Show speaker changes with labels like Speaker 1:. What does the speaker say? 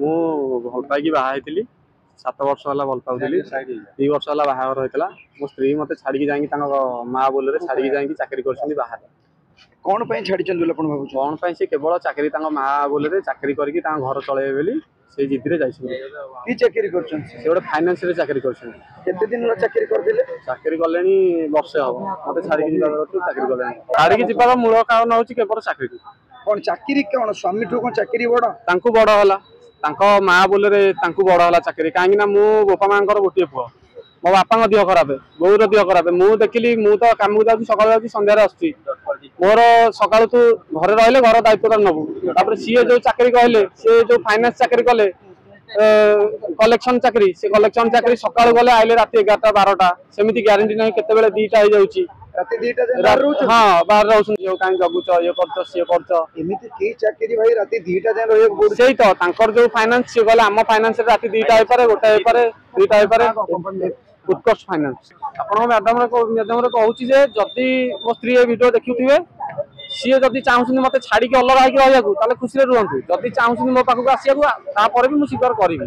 Speaker 1: ମୁଁ ଭଲ ପାଇକି ବାହା ହେଇଥିଲି 7 ବର୍ଷ ହେଲା ଭଲ ପାଉଥିଲି 2 ବର୍ଷ ହେଲା ବାହାଘର ହେଇଥିଲା ମୋ ସ୍ତ୍ରୀ ମତେ ଛାड़िकी ଯାଇକି तांको माँ बोलरे छाड़िकी जाइकी चाकरी करछन्ती बाहर
Speaker 2: कौन पे छाड़ी बोले अपन भाबु
Speaker 1: कौन पे से केवल चाकरी तांको माँ बोलरे चाकरी करके तांको घर चलेबे बोली से जिद्दीरे जाइछन्ती
Speaker 2: की चाकरी करछन
Speaker 1: से गोटे फाइनेंस रे चाकरी करछन्ती
Speaker 2: केते दिन ला चाकरी कर देले
Speaker 1: चाकरी करलेनी वर्षे हो मते छाड़िकी जिबा चाकरी करलेनी छाड़िकी जिबार मूल कारण होची केवल चाकरी
Speaker 2: कौन चाकरी कौन स्वामी ठो कौन चाकरी बड़
Speaker 1: तांको बड़ होला तांको माँ बोलरे तांको बड़ होला चाकरी काहेकि ना मु बापा मांकर गोटे पुओ मो बापा दिह खराब बोर दिह खराब मु देखिली मु तो काम को जाऊँ सकाल जाऊँ संध्यार आसुची मोर सकाल तू घरे रहिले घर दायित्व नबू तापर सीए जो चाकरी कहले सी जो फाइनेंस चाकरी कले कलेक्शन चाकरी से कलेक्शन चाकरी सकाल गले आइले राति 11टा 12टा सेमिति ग्यारंटी नहीं केतेबेले 2टा हो जाउची
Speaker 2: राति 2टा
Speaker 1: हां बाहर रहउछन जो काई जगुच ये करछ से करछ
Speaker 2: एमिति के चाकरी भाई राति 2टा जान रहय बोर्ड
Speaker 1: सेही तो तांकर जो फाइनेंस से गले हम फाइनेंस राति 2टा होय पारे गोटा होय पारे 2टा होय पारे उत्कर्ष फाइनेंस आपण मैडम रे कहूची जे जदी मो स्त्री ए वीडियो देखुथिबे सी जदि चाहूँ मत छाड़ी अलग होगी रहा खुशी रुहतु जदि चाहूँ मो पाखक आसिया भी मुझे स्वीकार करी।